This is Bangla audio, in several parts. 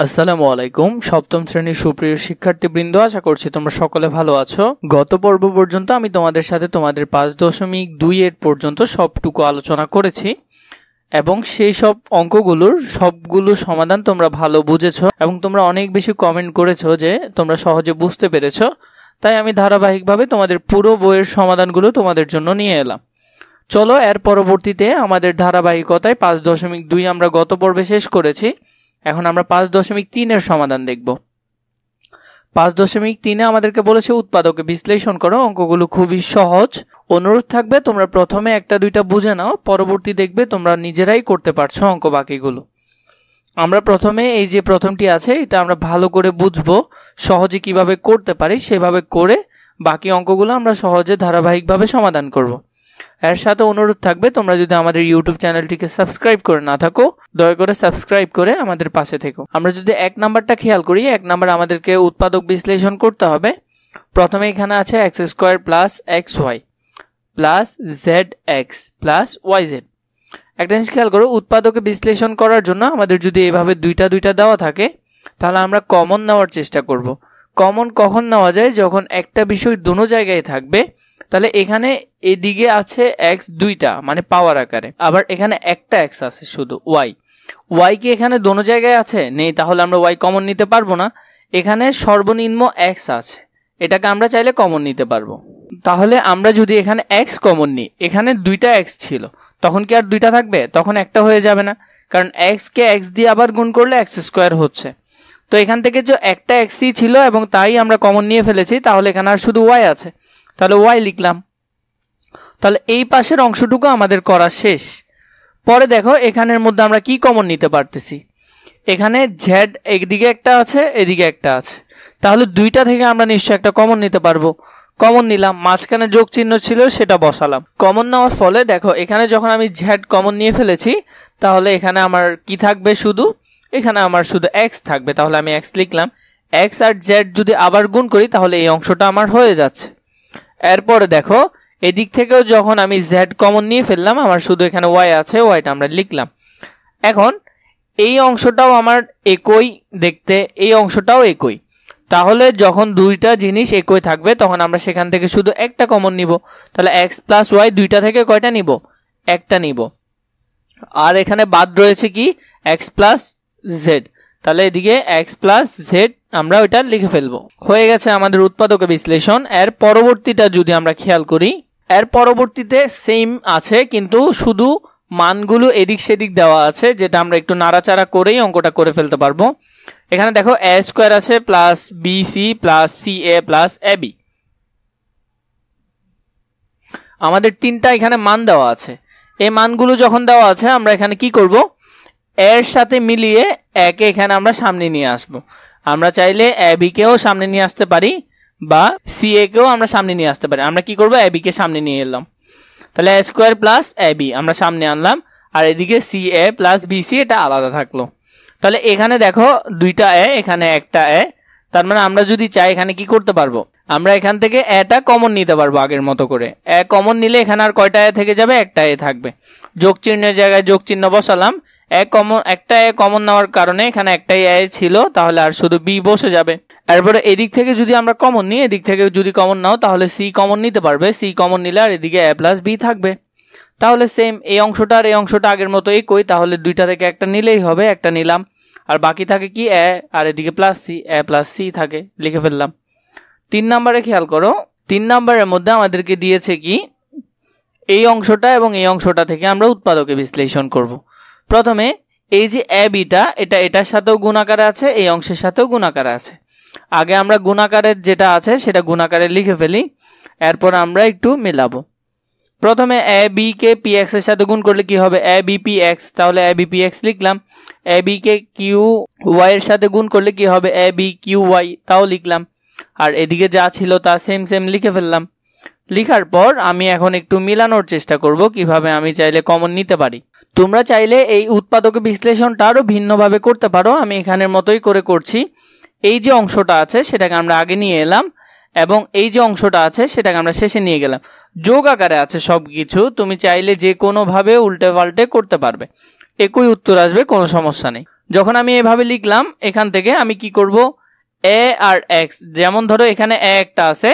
আসসালামু আলাইকুম সপ্তম শ্রেণীর সুপ্রিয় শিক্ষার্থীবৃন্দ, আশা করছি তোমরা সকলে ভালো আছো। গত পর্ব পর্যন্ত আমি তোমাদের সাথে তোমাদের 5.2 এর পর্যন্ত সবটুকু আলোচনা করেছি এবং সেই সব অঙ্কগুলোর সবগুলো সমাধান তোমরা ভালো বুঝেছো এবং তোমরা অনেক বেশি কমেন্ট করেছো যে তোমরা সহজে বুঝতে পেরেছো। তাই আমি ধারাবাহিকভাবে তোমাদের পুরো বইয়ের সমাধানগুলো তোমাদের জন্য নিয়ে এলাম। চলো এর পরবর্তীতে আমাদের ধারাবাহিকতায় 5.2 আমরা গত পর্বে শেষ করেছি। এখন আমরা 5.3 এর সমাধান দেখব। 5.3 আমাদেরকে বলেছে উৎপাদকে বিশ্লেষণ করো। অঙ্কগুলো খুবই সহজ। অনুরোধ থাকবে তোমরা প্রথমে একটা দুইটা বুঝে নাও, পরবর্তী দেখবে তোমরা নিজেরাই করতে পারছো অঙ্ক বাকিগুলো। আমরা প্রথমে এই যে প্রথমটি আছে এটা আমরা ভালো করে বুঝবো, সহজে কিভাবে করতে পারি সেভাবে করে বাকি অঙ্কগুলো আমরা সহজে ধারাবাহিকভাবে সমাধান করব। এর সাথে অনুরোধ থাকবে তোমরা যদি আমাদের ইউটিউব চ্যানেলটিকে সাবস্ক্রাইব করে না থাকো দয়া করে সাবস্ক্রাইব করে আমাদের পাশে থেকো। আমরা যদি এক নাম্বারটা খেয়াল করি, এক নাম্বার আমাদেরকে উৎপাদক বিশ্লেষণ করতে হবে। প্রথমে এখানে আছে X square plus X Y plus Z X plus Y Z. একটা জিনিস খেয়াল করো, উৎপাদকে বিশ্লেষণ করার জন্য আমাদের যদি এভাবে দুইটা দুইটা দেওয়া থাকে তাহলে আমরা কমন নেওয়ার চেষ্টা করব। কমন কখন নেওয়া যায়? যখন একটা বিষয় দোনো জায়গায় থাকবে। তাহলে এখানে এদিকে আছে এক্স দুইটা মানে পাওয়ার আকারে, আবার এখানে একটা এক্স আছে শুধু ওয়াই। ওয়াই কি এখানে দোনো জায়গায় আছে? নেই, তাহলে আমরা ওয়াই কমন নিতে পারবো না। এখানে সর্বনিম্ন এক্স আছে, এটাকে আমরা চাইলে কমন নিতে পারবো। তাহলে আমরা যদি এখানে এক্স কমন নিই, এখানে দুইটা এক্স ছিল, তখন কি আর দুইটা থাকবে? তখন একটা হয়ে যাবে না, কারণ এক্স কে এক্স দিয়ে আবার গুণ করলে এক্স স্কোয়ার হচ্ছে। তো এখান থেকে যে একটা এক্সই ছিল এবং তাই আমরা কমন নিয়ে ফেলেছি, তাহলে এখানে আর শুধু ওয়াই আছে, তাহলে ওয়াই লিখলাম। তাহলে এই পাশের অংশটুকু আমাদের করা শেষ। পরে দেখো এখানের মধ্যে আমরা কি কমন নিতে পারতেছি। এখানে জেড একদিকে একটা আছে, এদিকে একটা আছে, তাহলে দুইটা থেকে আমরা নিশ্চয়ই একটা কমন নিতে পারবো। কমন নিলাম, মাঝখানে যোগ চিহ্ন ছিল সেটা বসালাম। কমন নেওয়ার ফলে দেখো এখানে যখন আমি জেড কমন নিয়ে ফেলেছি তাহলে এখানে আমার কি থাকবে? শুধু এখানে আমার শুধু এক্স থাকবে, তাহলে আমি এক্স লিখলাম। এক্স আর জেড যদি আবার গুণ করি তাহলে এই অংশটা আমার হয়ে যাচ্ছে। এরপরে দেখো এদিক থেকেও যখন আমি জেড কমন নিয়ে ফেললাম, আমার শুধু এখানে ওয়াই আছে, ওয়াইটা আমরা লিখলাম। এখন এই অংশটাও আমার একই দেখতে, এই অংশটাও একই। তাহলে যখন দুইটা জিনিস একই থাকবে তখন আমরা সেখান থেকে শুধু একটা কমন নিব। তাহলে এক্স প্লাস ওয়াই দুইটা থেকে কয়টা নিব? একটা নিব। আর এখানে বাদ রয়েছে কি? X plus Z. তাহলে এদিকে এক্স প্লাস জেড আমরা ওইটা লিখে ফেলবো। হয়ে গেছে আমাদের উৎপাদকে বিশ্লেষণ। এর পরবর্তীটা যদি আমরা খেয়াল করি, এর পরবর্তীতে সেম আছে কিন্তু শুধু মানগুলো এদিক সেদিক দেওয়া আছে, যেটা আমরা একটু নাড়াচাড়া করেই অঙ্কটা করে ফেলতে পারবো। এখানে দেখো এ স্কোয়ার আছে plus b c plus c a plus a b. আমাদের তিনটা এখানে মান দেওয়া আছে। এই মানগুলো যখন দেওয়া আছে আমরা এখানে কি করব? এর সাথে মিলিয়ে একে এখানে আমরা সামনে নিয়ে আসবো। আমরা চাইলে এ বি কেও সামনে নিয়ে আসতে পারি বা সি এ কেও আমরা সামনে নিয়ে আসতে পারি। আমরা কি করব? এ বি কে সামনে নিয়ে এলাম। তাহলে a square plus a B আমরা সামনে আনলাম, আর এদিকে C a plus b C এটা আলাদা থাকলো। তাহলে এখানে দেখো দুইটা এ, এখানে একটা এ, তার মানে আমরা যদি চাই এখানে কি করতে পারবো? আমরা এখান থেকে এটা কমন নিতে পারবো আগের মতো করে। এ কমন নিলে এখানে আর কয়টা এ থেকে যাবে? একটা এ থাকবে। যোগ চিহ্নের জায়গায় যোগ চিহ্ন বসালাম। একটা এ কমন নেওয়ার কারণে এখানে একটাই এ ছিল, তাহলে আর শুধু বি বসে যাবে। এরপরে এদিক থেকে যদি আমরা কমন নিই, এদিক থেকে যদি কমন নাও তাহলে সি কমন নিতে পারবে। সি কমন নিলে আর এদিকে এ প্লাস বি থাকবে। তাহলে সেম এই অংশটা আর এই অংশটা আগের মতো একই, তাহলে দুইটা থেকে একটা নিলেই হবে। একটা নিলাম, আর বাকি থাকে কি? এ, আর এদিকে plus c, a plus C থাকে, লিখে ফেললাম। 3 নম্বরে খেয়াল করো, 3 নম্বরের মধ্যে আমাদেরকে দিয়েছে কি? এই অংশটা এবং এই অংশটা থেকে আমরা উৎপাদকে বিশ্লেষণ করব। প্রথমে এই যে এ বিটা, এটা এটার সাথেও গুণাকারে আছে, এই অংশের সাথেও গুণাকারে আছে। আগে আমরা গুণাকারের যেটা আছে সেটা গুণাকারে লিখে ফেলি, এরপর আমরা একটু মেলাবো। প্রথমে A B K P x এর সাথে গুণ করলে কি হবে? এ বি পি এক্স, তাহলে এ বি পি এক্স লিখলাম। A B K Q Y এর সাথে গুণ করলে কি হবে? এ বি কিউ ওয়াই, তাও লিখলাম। আর এদিকে যা ছিল তা সেম সেম লিখে ফেললাম। লিখার পর আমি এখন একটু মিলানোর চেষ্টা করব কিভাবে আমি চাইলে কমন নিতে পারি। তোমরা চাইলে এই উৎপাদক বিশ্লেষণটা আরও ভিন্নভাবে করতে পারো। আমি এখানের মতোই করে করছি। এই যে অংশটা আছে সেটাকে আমরা আগে নিয়ে এলাম এবং এই যে অংশটা আছে সেটাকে আমরা শেষে নিয়ে গেলাম। যোগ আকারে আছে সব কিছু, তুমি চাইলে যে কোনোভাবে উল্টে পাল্টে করতে পারবে, একই উত্তর আসবে, কোনো সমস্যা নেই। যখন আমি এভাবে লিখলাম এখান থেকে আমি কি করব এ আর এক্স, যেমন ধরো এখানে এ একটা আছে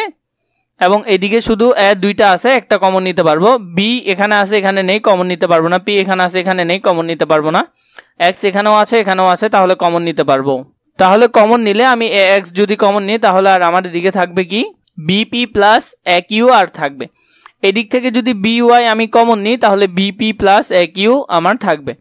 এবং এদিকে শুধু এ দুইটা আছে, একটা কমন নিতে পারবো। বি এখানে আছে এখানে নেই, কমন নিতে পারবো না। পি এখানে আছে এখানে নেই, কমন নিতে পারবো না। এক্স এখানেও আছে, তাহলে কমন নিতে পারবো। তাহলে কমন নিলে আমি এ এক্স যদি কমন নিই তাহলে আর আমার এদিকে থাকবে কি বিপি প্লাস এ কিউ আর থাকবে। এদিক থেকে যদি বি ওয়াই আমি কমন নিই তাহলে বিপি প্লাস এ কিউ আমার থাকবে।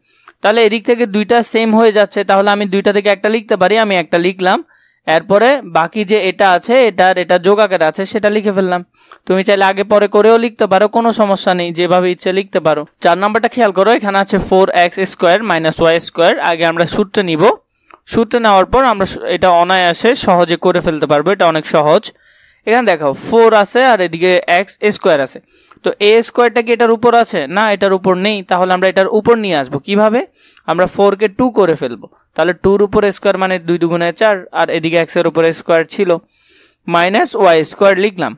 তাহলে এদিক থেকে দুইটা সেম হয়ে যাচ্ছে, তাহলে আমি দুইটা থেকে একটা লিখতে পারি, আমি একটা লিখলাম। এরপরে বাকি যে এটা আছে এটা যোগ আকারে আছে সেটা লিখে ফেললাম। তুমি চাইলে আগে পরে করেও লিখতে পারো, কোনো সমস্যা নেই, যেভাবে ইচ্ছে লিখতে পারো। 4 নাম্বারটা খেয়াল করো, এখানে আছে 4x square minus Y square. আগে আমরা সূত্র নিব, সূত্র নেওয়ার পর আমরা এটা অনায়াসে সহজে করে ফেলতে পারবো, এটা অনেক সহজ। এখানে দেখো 4 আছে আর এদিকে এক্স স্কোয়ার আছে, তো এ স্কোয়ারটা কি এটার উপর আছে? না, এটার উপর নেই। তাহলে আমরা এটার উপর নিয়ে আসবো কিভাবে? আমরা 4 কে 2 করে ফেলবো। তাহলে 2 উপর স্কোয়ার মানে 2 দুগুণে 4, আর এদিকে এক্স এর উপরে স্কোয়ার ছিল, মাইনাস ওয়াই স্কোয়ার লিখলাম।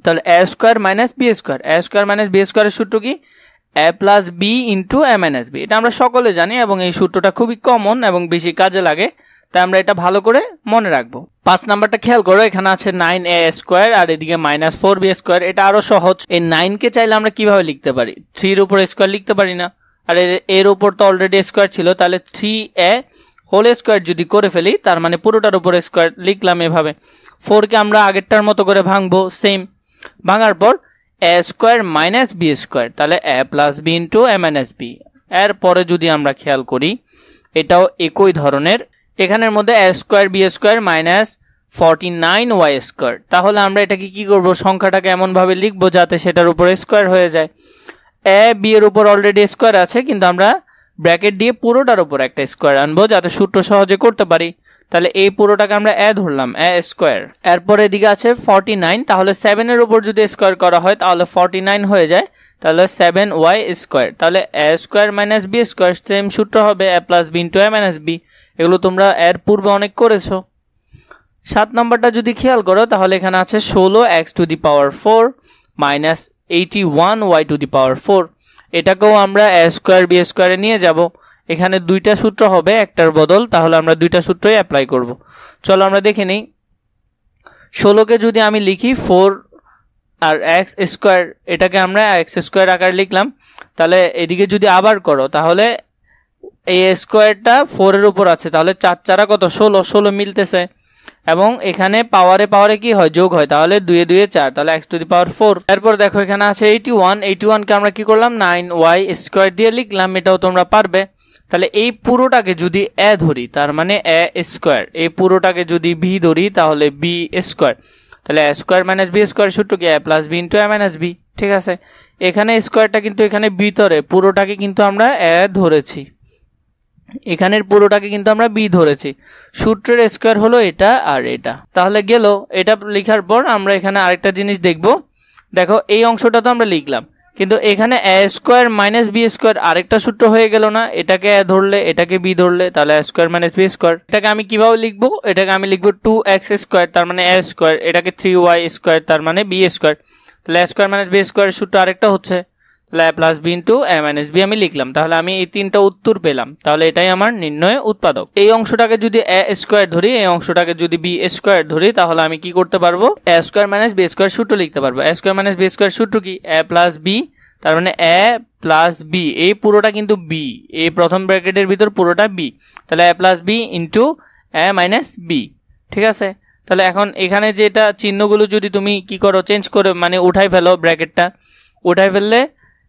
তাহলে a square minus b square, A square minus B স্কোয়ারের সূত্র কি? এ plus b into a minus B. এটা আমরা সকলে জানি এবং এই সূত্রটা খুবই কমন এবং বেশি কাজে লাগে, তাই আমরা এটা ভালো করে মনে রাখবো। 5 নাম্বারটা খেয়াল করো, এখানে আছে 9a স্কোয়ার আর এদিকে মাইনাস 4b স্কোয়ার। এটা আরো সহজ। এই 9 কে চাইলে আমরা কিভাবে লিখতে পারি? 3 এর উপর স্কোয়ার লিখতে পারি না, আর এর উপর তো অলরেডি স্কোয়ার ছিল, তাহলে 3a হোল স্কোয়ার যদি করে ফেলি তার মানে পুরোটার উপর স্কোয়ার লিখলাম এভাবে। 4 কে আমরা আগেরটার মতো করে ভাঙবো, সেম। ভাঙার পর এ স্কোয়ার মাইনাস বি স্কোয়ার, তাহলে এ plus b into a minus B. এরপরে যদি আমরা খেয়াল করি এটাও একই ধরনের, এখানের মধ্যে a square b square minus 49y square. তাহলে আমরা এটাকে কি করব? সংখ্যাটাকে এমনভাবে লিখবো যাতে সেটার উপর স্কোয়ার হয়ে যায়। এ বি এর উপর অলরেডি স্কোয়ার আছে, কিন্তু আমরা ব্র্যাকেট দিয়ে পুরোটার উপর একটা স্কোয়ার আনবো যাতে সূত্র সহজে করতে পারি। তাহলে এই পুরোটাকে আমরা এ ধরলাম, এ স্কোয়ার। এরপর এদিকে আছে 49, তাহলে 7 এর উপর যদি স্কোয়ার করা হয় তাহলে 49 হয়ে যায়, তাহলে 7y স্কোয়ার। তাহলে a square minus b square, same সূত্র হবে a plus b into a minus b. এগুলো তোমরা এর পূর্বে অনেক করেছো। 7 নাম্বারটা যদি খেয়াল করো তাহলে এখানে আছে 16x to the power 4 minus 81y to the power 4। এটাকেও আমরা এ স্কোয়ার বি স্কোয়ারে নিয়ে যাব। এখানে দুইটা সূত্র হবে একটার বদল, তাহলে আমরা দুইটা সূত্রই অ্যাপ্লাই করব। চলো আমরা দেখে নিই। 16কে যদি আমি লিখি 4 আর এক্স স্কোয়ার, এটাকে আমরা এক্স স্কোয়ার আকারে লিখলাম। তাহলে এদিকে যদি আবার করো তাহলে এই স্কোয়ারটা 4 এর উপর আছে, তাহলে 4 4 কত? 16 মিলতেছে। এবং এখানে পাওয়ারে কি হয়? যোগ হয়, তাহলে 2 এ 2 এ 4, তাহলে x টু দি পাওয়ার 4। এরপর দেখো এখানে আছে 81 কে আমরা কি করলাম? 9y স্কোয়ার দিয়ে লিখলাম, এটাও তোমরা পারবে। তাহলে এই পুরোটাকে যদি এ ধরি তার মানে এ স্কোয়ার, এই পুরোটাকে যদি বি ধরি তাহলে বি স্কোয়ার। তাহলে a square minus b square সূত্র কি? এ plus b into a minus B. ঠিক আছে, এখানে স্কোয়ারটা কিন্তু এখানে ভিতরে, পুরোটাকে কিন্তু আমরা এ ধরেছি, এখানের পুরোটাকে কিন্তু আমরা বি ধরেছি। সূত্রের স্কোয়ার হলো এটা আর এটা। তাহলে গেল এটা লেখার পর আমরা এখানে আরেকটা জিনিস দেখব। দেখো এই অংশটা তো আমরা লিখলাম, কিন্তু এখানে এ স্কোয়ার মাইনাস বি স্কোয়ার আরেকটা সূত্র হয়ে গেল না? এটাকে এ ধরলে এটাকে বি ধরলে, তাহলে a square minus b square. এটাকে আমি কিভাবে লিখবো? এটাকে আমি লিখবো 2x স্কোয়ার তার মানে এ স্কোয়ার, এটাকে 3y স্কোয়ার তার মানে বি স্কোয়ার। তাহলে a square minus b square সূত্র আরেকটা হচ্ছে এ plus b into a minus B আমি লিখলাম। তাহলে আমি এই 3টা উত্তর পেলাম, তাহলে এটাই আমার নির্ণয় উৎপাদক। এই অংশটাকে যদি এ স্কোয়ার ধরি, এই অংশটাকে যদি বি স্কোয়ার ধরি, তাহলে আমি কি করতে পারবো? এ স্কোয়ার মাইনাস বি স্কোয়ার সূত্র লিখতে পারবো। এ স্কোয়ার মাইনাস বি স্কোয়ার সূত্র কি? এ প্লাস বি, তার মানে এ প্লাস বি, এই পুরোটা কিন্তু বি, এই প্রথম ব্র্যাকেটের ভিতর পুরোটা বি, তাহলে এ plus b into a minus B. ঠিক আছে, তাহলে এখন এখানে যেটা চিহ্নগুলো যদি তুমি কি করো? চেঞ্জ করে মানে উঠাই ফেলো, ব্র্যাকেটটা উঠাই ফেললে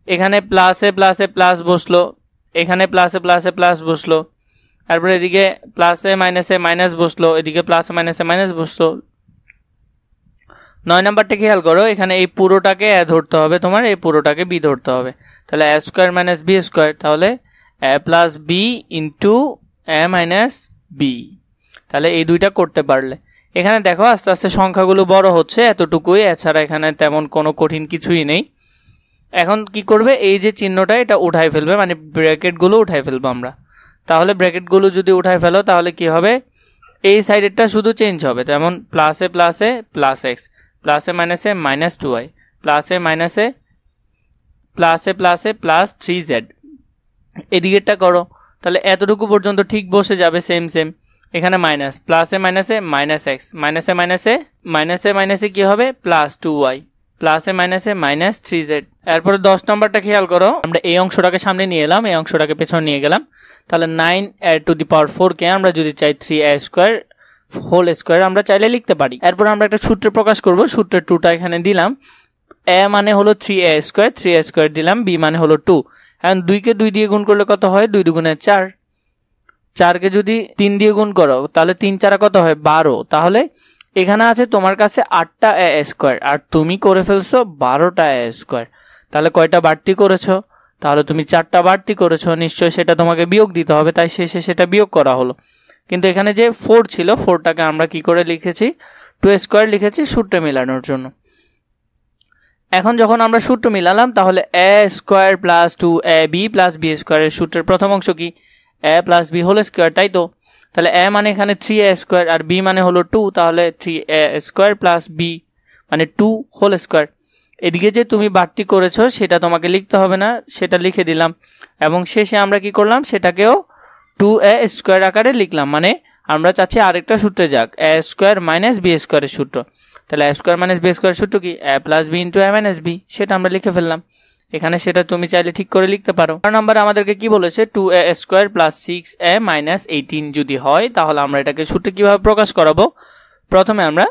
এখানে প্লাসে প্লাসে প্লাস বসলো, এখানে প্লাসে প্লাসে প্লাস বসলো, তারপরে এদিকে প্লাসে মাইনাসে মাইনাস বসলো, এদিকে প্লাসে মাইনাসে মাইনাস বসলো। 9 নাম্বারটা খেয়াল করো, এখানে এই পুরোটাকে এ ধরতে হবে, তোমার এই পুরোটাকে বি ধরতে হবে। তাহলে a square minus b square, তাহলে এ plus b into a minus B. তাহলে এই দুইটা করতে পারলে এখানে দেখো আস্তে আস্তে সংখ্যাগুলো বড় হচ্ছে, এতটুকুই, এছাড়া এখানে তেমন কোনো কঠিন কিছুই নেই। এখন কি করবে? এই যে চিহ্নটা এটা উঠাই ফেলবে, মানে ব্র্যাকেটগুলো উঠাই ফেলবো আমরা। তাহলে ব্র্যাকেটগুলো যদি উঠাই ফেলো তাহলে কি হবে? এই সাইডেরটা শুধু চেঞ্জ হবে, যেমন প্লাসে প্লাসে প্লাস এক্স, প্লাসে মাইনাসে মাইনাস 2y, প্লাসে মাইনাসে প্লাসে প্লাসে প্লাস 3z। এদিকেরটা করো, তাহলে এতটুকু পর্যন্ত ঠিক বসে যাবে সেম সেম। এখানে মাইনাস, প্লাসে মাইনাসে মাইনাস এক্স, মাইনাসে মাইনাসে মাইনাসে মাইনাসে কী হবে প্লাস 2y, প্লাসে মাইনাসে মাইনাস 3z। এরপরে 10 নম্বরটা খেয়াল করো, আমরা এই অংশটাকে সামনে নিয়ে এলাম, এই অংশটাকে পেছনে নিয়ে গেলাম। তাহলে 9a⁴কে আমরা যদি চাই 3a² হোল স্কোয়ার আমরা চাইলে লিখতে পারি। এরপর আমরা একটা সূত্রে প্রকাশ করব, সূত্রের 2টা এখানে দিলাম। a মানে হলো 3a², 3a² দিলাম, b মানে হলো 2। এখন 2কে 2 দিয়ে গুণ করলে কত হয়, 2 দুগুণে 4, 4কে যদি 3 দিয়ে গুণ করো তাহলে 3 4 কত হয় 12। তাহলে এখানে আছে তোমার কাছে 8টা a² আর তুমি করে ফেলছো 12টা a²। তাহলে কয়টা বাড়তি করেছো, তাহলে তুমি 4টা বাড়তি করেছো, নিশ্চয়ই সেটা তোমাকে বিয়োগ দিতে হবে, তাই শেষে সেটা বিয়োগ করা হলো। কিন্তু এখানে যে 4 ছিল, 4টাকে আমরা কি করে লিখেছি, 2² লিখেছি সূত্রে মেলানোর জন্য। এখন যখন আমরা সূত্র মিলালাম তাহলে a² plus 2ab plus b² এর সূত্রের প্রথম অংশ কি a plus b whole square, তাই তো? তাহলে a মানে এখানে 3a² আর b মানে হলো 2, তাহলে 3a² প্লাস b মানে 2 হোল স্কোয়ার। এদিকে যে তুমি বাড়তি করেছো সেটা তোমাকে লিখতে হবে না, সেটা লিখে দিলাম। এবং শেষে আমরা কি করলাম, সেটাকেও 2a² আকারে লিখলাম, মানে আমরা চাচ্ছি আরেকটা সূত্রে যাক, a² মাইনাস b² এর সূত্র। তাহলে a² মাইনাস b² সূত্র কি a plus b into a minus b, সেটা আমরা লিখে ফেললাম এখানে। সেটা তুমি চাইলে ঠিক করে লিখতে পারো। 4 নাম্বার আমাদেরকে কি বলেছে, 2a² প্লাস 6a মাইনাস 18 যদি হয় তাহলে আমরা এটাকে সূত্রে কিভাবে প্রকাশ করাবো। প্রথমে আমরা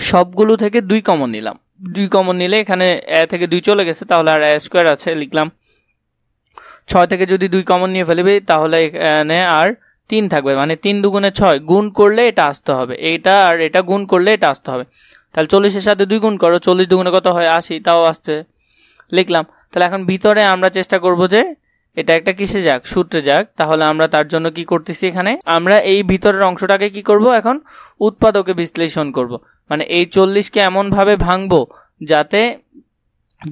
সবগুলো থেকে 2 কমন নিলাম, 2 কমন নিলে এখানে a থেকে 2 চলে গেছে, তাহলে আর a² আছে লিখলাম। 6 থেকে যদি 2 কমন নিয়ে ফেলবে তাহলে এখানে আর 3 থাকবে, মানে 3 দুগুণে 6, গুণ করলে এটা আসতে হবে, এটা আর এটা গুণ করলে এটা আসতে হবে। তাহলে 40-এর সাথে 2 গুণ করো, 40 দুগুণে কত হয় 80, তাও আসছে লিখলাম। তাহলে এখন ভিতরে আমরা চেষ্টা করব যে এটা একটা কিসে যাক, সূত্রে যাক। তাহলে আমরা তার জন্য কি করতেছি, এখানে আমরা এই ভিতরের অংশটাকে কি করব, এখন উৎপাদকে বিশ্লেষণ করব। মানে এই 40কে এমনভাবে ভাঙবো যাতে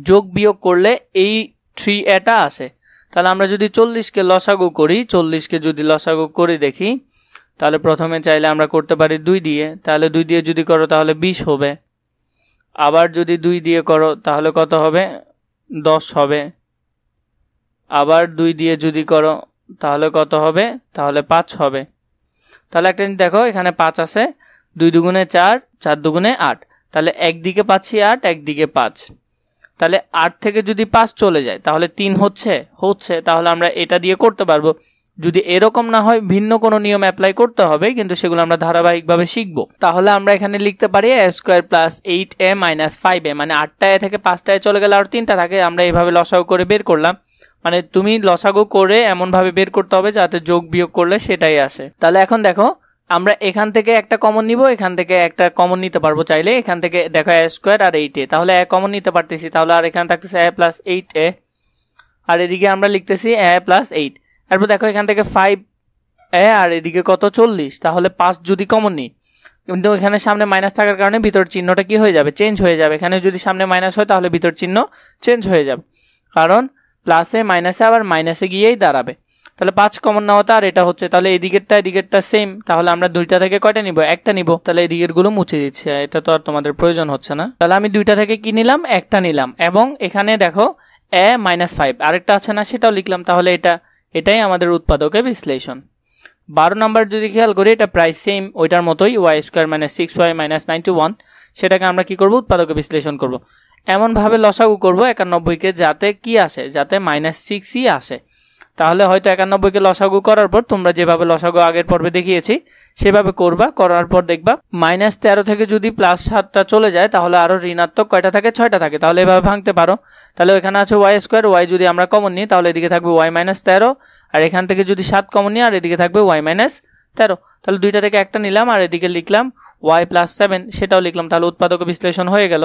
যোগ বিয়োগ করলে এই 3a আসে। তাহলে আমরা যদি 40কে লসাগু করি, 40কে যদি লসাগু করে দেখি, তাহলে প্রথমে চাইলে আমরা করতে পারি 2 দিয়ে, তাহলে 2 দিয়ে যদি করো তাহলে 20 হবে। আবার যদি 2 দিয়ে করো তাহলে কত হবে 10 হবে। আবার 2 দিয়ে যদি করো তাহলে কত হবে, তাহলে 5 হবে। তাহলে একটা দেখো এখানে 5 আছে, 2 দুগুণে 4, 4 দুগুণে 8, তাহলে একদিকে পাচ্ছি 8, একদিকে 5। তাহলে 8 থেকে যদি 5 চলে যায় তাহলে 3 হচ্ছে, তাহলে আমরা এটা দিয়ে করতে পারবো। যদি এরকম না হয় ভিন্ন কোনো নিয়ম অ্যাপ্লাই করতে হবে, কিন্তু সেগুলো আমরা ধারাবাহিকভাবে শিখব। তাহলে আমরা এখানে লিখতে পারি a² plus 8a minus 5a, মানে 8টা a থেকে 5টা a চলে গেলে আর 3টা থাকে। আমরা এইভাবে লসাগু করে বের করলাম, মানে তুমি লসাগু করে এমনভাবে বের করতে হবে যাতে যোগ বিয়োগ করলে সেটাই আসে। তাহলে এখন দেখো আমরা এখান থেকে একটা কমন নিব, এখান থেকে একটা কমন নিতে পারবো চাইলে। এখান থেকে দেখো a² আর 8a, তাহলে a কমন নিতে পারতেছি, তাহলে আর এখানে থাকতেছে a প্লাস 8a, আর এদিকে আমরা লিখতেছি a প্লাস 8। এরপর দেখো এখান থেকে 5a আর এদিকে কত 40, তাহলে 5 যদি কমন নিই, কিন্তু এখানে সামনে মাইনাস থাকার কারণে ভিতর চিহ্নটা কি হয়ে যাবে, চেঞ্জ হয়ে যাবে। এখানে যদি সামনে মাইনাস হয় তাহলে ভিতর চিহ্ন চেঞ্জ হয়ে যাবে, কারণ প্লাসে মাইনাসে আবার মাইনাসে গিয়েই দাঁড়াবে। তাহলে 5 কমন নেওয়াটা আর এটা হচ্ছে, তাহলে এদিকেরটা সেম। তাহলে আমরা 2টা থেকে কয়টা নিব, একটা নিব। তাহলে এদিকের গুলো মুছে দিচ্ছি, এটা তো আর তোমাদের প্রয়োজন হচ্ছে না। তাহলে আমি 2টা থেকে কি নিলাম, একটা নিলাম। এবং এখানে দেখো a মাইনাস 5 আরেকটা আছে না, সেটাও লিখলাম। তাহলে এটাই আমাদের উৎপাদকে বিশ্লেষণ। 12 নাম্বার যদি খেয়াল করি, এটা প্রায় সেম ওইটার মতোই, y² মাইনাস 6y মাইনাস 91, সেটাকে আমরা কি করব, উৎপাদকে বিশ্লেষণ করব। এমনভাবে লসাগু করব 91কে যাতে কি আসে, যাতে -6ই আসে। তাহলে হয়তো 91কে লসাগু করার পর তোমরা যেভাবে লসাগু আগের পর্বে দেখিয়েছি সেভাবে করবা, করার পর দেখবা -13 থেকে যদি +7টা চলে যায় তাহলে আরো ঋণাত্মক কয়টা থাকে, 6টা থাকে। তাহলে এভাবে ভাঙতে পারো। তাহলে এখানে আছে y², y যদি আমরা কমন নিই তাহলে এদিকে থাকবে y -13, আর এখান থেকে যদি 7 কমন নিই আর এদিকে থাকবে y -13। তাহলে 2টা থেকে একটা নিলাম আর এদিকে লিখলাম y + 7, সেটাও লিখলাম। তাহলে উৎপাদক বিশ্লেষণ হয়ে গেল।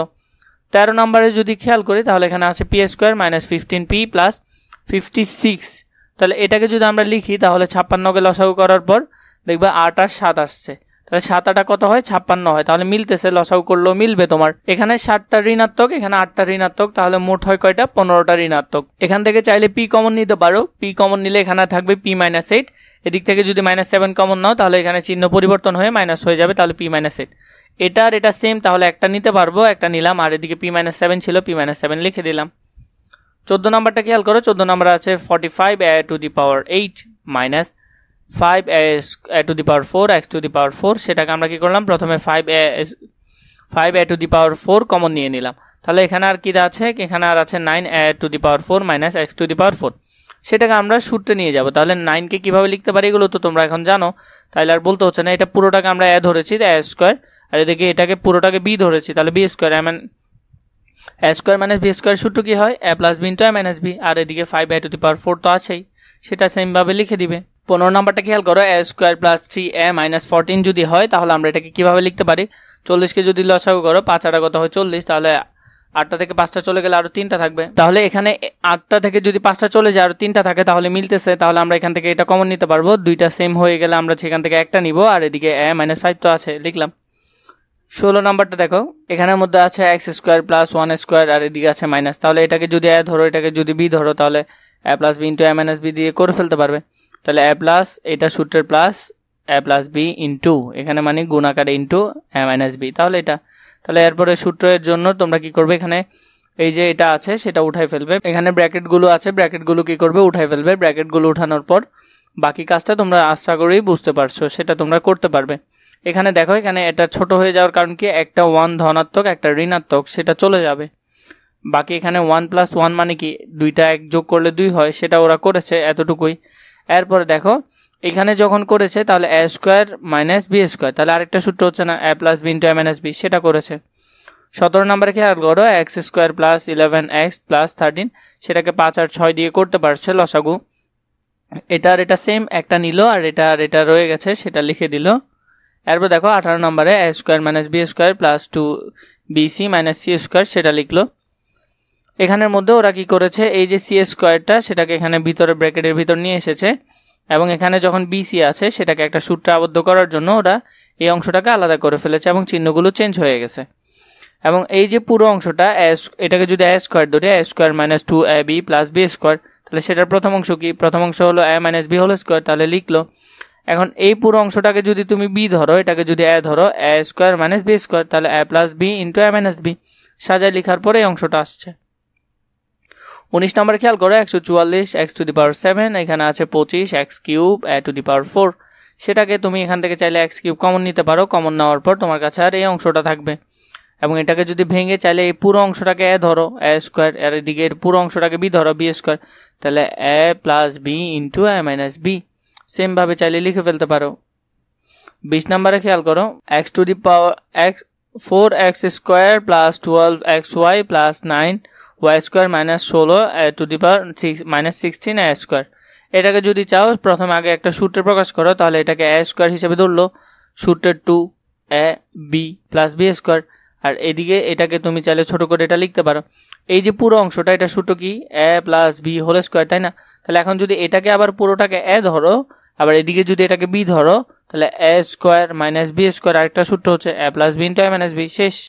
13 নম্বরে যদি খেয়াল করি তাহলে এখানে আছে p² - 15p + 56। তাহলে এটাকে যদি আমরা লিখি তাহলে 56কে লসাগু করার পর দেখবা 8 আর 7 আসছে। তাহলে 7 8 কত হয়, 56 হয়। তাহলে মিলতেছে, লসাগু করলেও মিলবে তোমার। এখানে 7টা ঋণাত্মক, এখানে 8টা ঋণাত্মক, তাহলে মোট হয় কয়টা, 15টা ঋণাত্মক। এখান থেকে চাইলে p কমন নিতে পারো। p কমন নিলে এখানে থাকবে p - 8। এদিক থেকে যদি -7 কমন নাও তাহলে এখানে চিহ্ন পরিবর্তন হয়ে মাইনাস হয়ে যাবে, তাহলে p - 8। এটা আর এটা সেম, তাহলে একটা নিতে পারবো, একটা নিলাম। আর এদিকে p - 7 ছিল, p - 7 লিখে দিলাম। 14 নাম্বারটা খেয়াল করো। 14 নাম্বার আছে 45a⁸ minus 5a to the power 4 x to the power 4, সেটাকে আমরা কি করলাম, প্রথমে 5a to the power 4 common নিয়ে নিলাম। তাহলে এখানে আর কি আছে, এখানে আর আছে 9a to the power 4 minus x to the power 4, সেটাকে আমরা সূত্রে নিয়ে যাব। তাহলে 9কে কীভাবে লিখতে পারি এগুলো তো তোমরা এখন জানো, তাহলে আর বলতে হচ্ছে না। এটা পুরোটাকে আমরা a ধরেছি, a স্কোয়ার, আর এদিকে এটাকে পুরোটাকে b ধরেছি, তাহলে b square a square minus b square সূত্র কি হয়, a plus b into a minus b, আর এদিকে 5a টু দি পাওয়ার 4 তো আছেই, সেটা সেমভাবে লিখে দিবে। 15 নাম্বারটা খেয়াল করো, a square plus 3a minus 14 যদি হয় তাহলে আমরা এটাকে কীভাবে লিখতে পারি, 40কে যদি লসাগু করো 5 8 কত হয় 40, তাহলে 8টা থেকে 5টা চলে গেলে আরও 3টা থাকবে। তাহলে এখানে 8টা থেকে যদি 5টা চলে যায় আরও 3টা থাকে তাহলে মিলতেছে, তাহলে আমরা এখান থেকে এটা কমন নিতে পারবো। দুইটা সেম হয়ে গেলে আমরা সেখান থেকে একটা নিব, আর এদিকে a মাইনাস 5 তো আছে, লিখলাম। 16 নাম্বারটা দেখো, এখানের মধ্যে আছে এক্স স্কোয়ার প্লাস 1 স্কোয়ার, আর এদিকে আছে মাইনাস। তাহলে এটাকে যদি a ধরো, এটাকে যদি b ধরো, তাহলে a plus b into a minus b দিয়ে করে ফেলতে পারবে। তাহলে a প্লাস, এটা সূত্রের plus, a plus b into, এখানে মানে গুণাকারে ইন্টু a মাইনাস b, তাহলে এটা। তাহলে এরপরে সূত্রের জন্য তোমরা কি করবে, এখানে এই যে এটা আছে সেটা উঠাই ফেলবে, এখানে ব্র্যাকেটগুলো আছে, ব্র্যাকেটগুলো কি করবে, উঠাই ফেলবে। ব্র্যাকেটগুলো উঠানোর পর বাকি কাজটা তোমরা আশা করেই বুঝতে পারছো, সেটা তোমরা করতে পারবে। এখানে দেখো, এখানে এটা ছোট হয়ে যাওয়ার কারণ কি, একটা 1 ধনাত্মক একটা ঋণাত্মক, সেটা চলে যাবে। বাকি এখানে 1 প্লাস 1 মানে কি, দুইটা এক যোগ করলে 2 হয়, সেটা ওরা করেছে, এতটুকুই। এরপরে দেখো এখানে যখন করেছে তাহলে a square minus b square, তাহলে আরেকটা সূত্র হচ্ছে না, a plus b into a minus b, সেটা করেছে। 17 নম্বরে খেয়াল করো, x square plus 11x plus 13, সেটাকে 5 আর 6 দিয়ে করতে পারছে লসাগু। এটার এটা সেম, একটা নিল আর এটা রয়ে গেছে, সেটা লিখে দিল। এরপর দেখো 18 নম্বরে a square minus b square plus 2bc minus c square, সেটা লিখলো। এখানের মধ্যে ওরা কি করেছে, এই যে c স্কোয়ারটা সেটাকে এখানে ভিতরে ব্র্যাকেটের ভিতর নিয়ে এসেছে, এবং এখানে যখন bc আছে সেটাকে একটা সূত্রে আবদ্ধ করার জন্য ওরা এই অংশটাকে আলাদা করে ফেলেছে এবং চিহ্নগুলো চেঞ্জ হয়ে গেছে। এবং এই যে পুরো অংশটা, এটাকে যদি a স্কোয়ার ধরি, a square minus 2ab plus b square, তাহলে সেটার প্রথম অংশ কি, প্রথম অংশ হলো a minus b whole square, তাহলে লিখলো। এখন এই পুরো অংশটাকে যদি তুমি b ধরো, এটাকে যদি a ধরো, a square minus b square, তাহলে a plus b into a minus b, সাজায় লেখার পরে এই অংশটা আসছে। 19 নম্বর খেয়াল করো, 144 x টু দি পাওয়ার 7, এখানে আছে 25 x cube a to the power 4, সেটাকে তুমি এখান থেকে চাইলে x কিউব কমন নিতে পারো, কমন নেওয়ার পর তোমার কাছে আর এই অংশটা থাকবে। এবং এটাকে যদি ভেঙে চাইলে এই পুরো অংশটাকে a ধরো, a স্কোয়ার, আর এদিকে পুরো অংশটাকে b ধরো, b স্কোয়ার, তাহলে a plus b into a minus b, সেমভাবে চাইলে লিখে ফেলতে পারো। 20 নম্বরে খেয়াল করো, x to the power 4x square plus 12xy plus 9y square minus 16 two the power minus 16 a square, এটাকে যদি চাও প্রথমে আগে একটা সূত্রে প্রকাশ করো, তাহলে এটাকে a স্কোয়ার হিসেবে ধরলো, সূত্রের 2ab প্লাস b স্কোয়ার, আর এদিকে এটাকে তুমি চাইলে ছোট করে এটা লিখতে পারো। এই যে পুরো অংশটা, এটা সূত্র কি, a plus b whole square, তাই না? তাহলে এখন যদি এটাকে আবার পুরোটাকে a ধরো, আবার এদিকে যদি এটাকে b ধরো, তাহলে a square minus b square, আরেকটা সূত্র হচ্ছে a plus b into a minus b, শেষ।